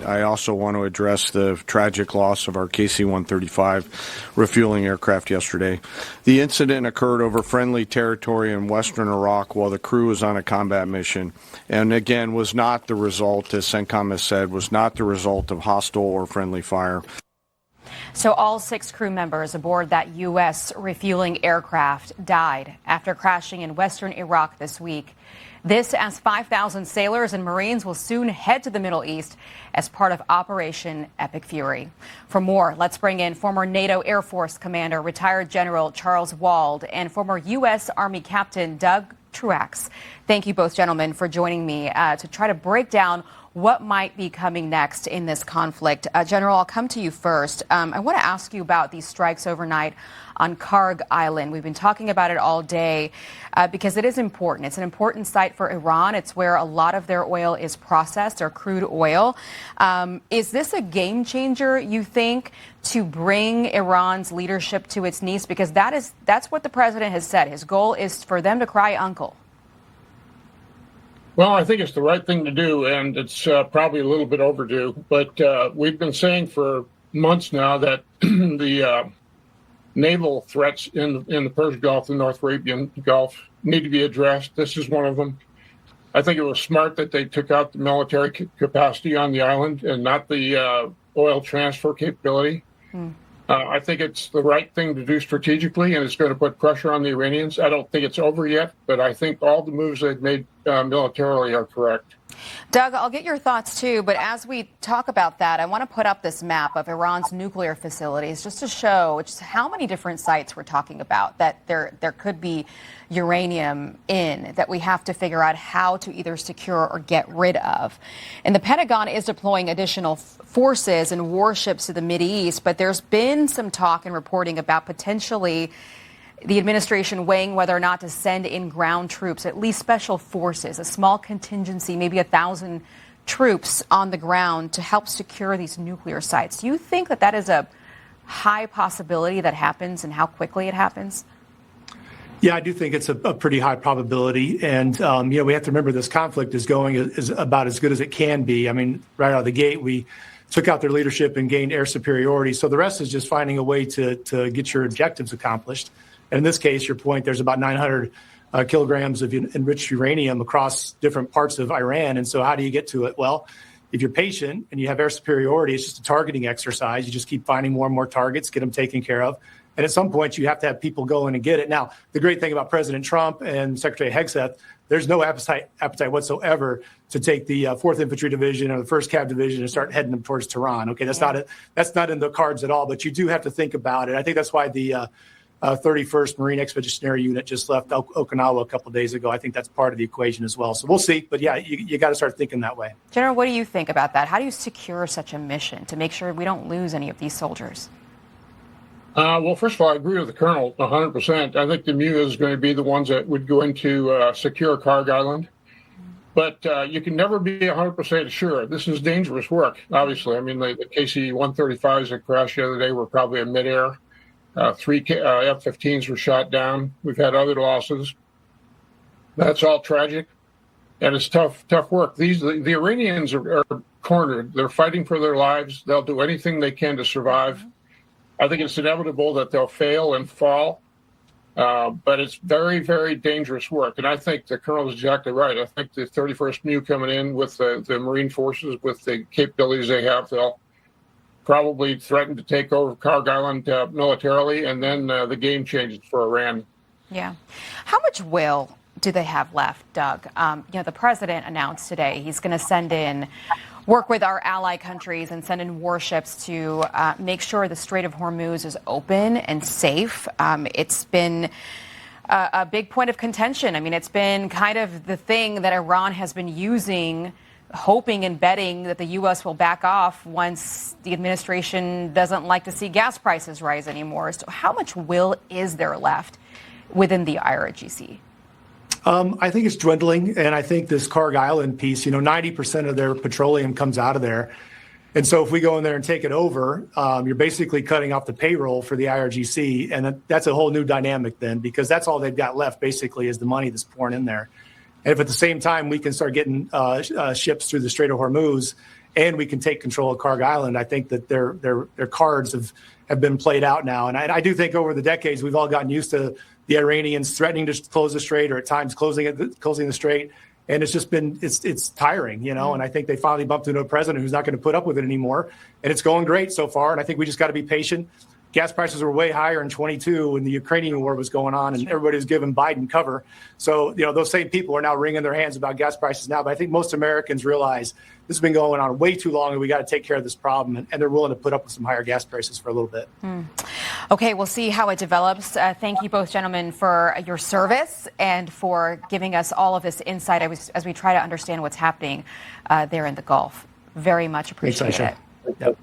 I also want to address the tragic loss of our KC-135 refueling aircraft yesterday. The incident occurred over friendly territory in western Iraq while the crew was on a combat mission, and again was not the result, as CENTCOM has said, was not the result of hostile or friendly fire. So all 6 crew members aboard that U.S. refueling aircraft died after crashing in western Iraq this week. This as 5,000 sailors and Marines will soon head to the Middle East as part of Operation Epic Fury. For more, let's bring in former NATO Air Force Commander, retired General Charles Wald, and former U.S. Army Captain Doug Truax. Thank you both, gentlemen, for joining me to try to break down what might be coming next in this conflict. General, I'll come to you first. I want to ask you about these strikes overnight on Kharg Island. We've been talking about it all day because it is important. It's an important site for Iran. It's where a lot of their oil is processed, or crude oil. Is this a game changer, you think, to bring Iran's leadership to its knees? Because that's what the president has said. His goal is for them to cry uncle. Well, I think it's the right thing to do, and it's probably a little bit overdue. But we've been saying for months now that the naval threats in the Persian Gulf and North Arabian Gulf need to be addressed. This is one of them. I think it was smart that they took out the military capacity on the island and not the oil transfer capability. I think it's the right thing to do strategically, and it's going to put pressure on the Iranians. I don't think it's over yet, but I think all the moves they've made militarily are correct. Doug, I'll get your thoughts too, but as we talk about that, I want to put up this map of Iran's nuclear facilities just to show just how many different sites we're talking about that there could be uranium in, that we have to figure out how to either secure or get rid of. And the Pentagon is deploying additional forces and warships to the Mideast, but there's been some talk and reporting about potentially the administration weighing whether or not to send in ground troops, at least special forces, a small contingency, maybe 1,000 troops on the ground to help secure these nuclear sites. Do you think that is a high possibility that happens, and how quickly it happens? Yeah, I do think it's a pretty high probability. And, we have to remember this conflict is about as good as it can be. I mean, right out of the gate, we took out their leadership and gained air superiority. So the rest is just finding a way to get your objectives accomplished. And in this case, your point, there's about 900 kilograms of enriched uranium across different parts of Iran. And so how do you get to it? Well, if you're patient and you have air superiority, it's just a targeting exercise. You just keep finding more and more targets, get them taken care of. And at some point, you have to have people go in and get it. Now, the great thing about President Trump and Secretary Hegseth, there's no appetite whatsoever to take the 4th Infantry Division or the 1st Cav Division and start heading them towards Tehran. Okay, that's not in the cards at all. But you do have to think about it. I think that's why the 31st Marine Expeditionary Unit just left Okinawa a couple of days ago. I think that's part of the equation as well. So we'll see. But yeah, you got to start thinking that way. General, what do you think about that? How do you secure such a mission to make sure we don't lose any of these soldiers? Well, first of all, I agree with the Colonel 100%. I think the MU is going to be the ones that would go into secure Kharg Island. But you can never be 100% sure. This is dangerous work, obviously. I mean, the KC-135s that crashed the other day were probably in midair. 3 F-15s were shot down. We've had other losses. That's all tragic, and it's tough work. The Iranians are cornered. They're fighting for their lives. They'll do anything they can to survive. I think it's inevitable that they'll fail and fall, but it's very, very dangerous work. And I think the Colonel is exactly right. I think the 31st MU coming in with the Marine forces, with the capabilities they have, they'll probably threaten to take over Kharg Island militarily, and then the game changes for Iran. Yeah. How much will do they have left, Doug? The president announced today he's going to work with our ally countries and send in warships to make sure the Strait of Hormuz is open and safe. It's been a big point of contention. I mean, it's been kind of the thing that Iran has been using, hoping and betting that the U.S. will back off once the administration doesn't like to see gas prices rise anymore. So how much will is there left within the IRGC? I think it's dwindling, and I think this Kharg Island piece, 90% of their petroleum comes out of there. And so if we go in there and take it over, you're basically cutting off the payroll for the IRGC, and that's a whole new dynamic then, because that's all they've got left basically is the money that's pouring in there. And if at the same time we can start getting ships through the Strait of Hormuz and we can take control of Kharg Island, I think that their cards have been played out now. And I do think over the decades, we've all gotten used to the Iranians threatening to close the strait, or at times closing the strait. And it's just been, it's tiring, you know, and I think they finally bumped into a president who's not going to put up with it anymore. And it's going great so far. And I think we just got to be patient. Gas prices were way higher in 22 when the Ukrainian war was going on, and everybody was giving Biden cover. So, you know, those same people are now wringing their hands about gas prices now. But I think most Americans realize this has been going on way too long, and we got to take care of this problem. And they're willing to put up with some higher gas prices for a little bit. Okay, we'll see how it develops. Thank you both, gentlemen, for your service and for giving us all of this insight as we try to understand what's happening there in the Gulf. Very much appreciate it. Yep.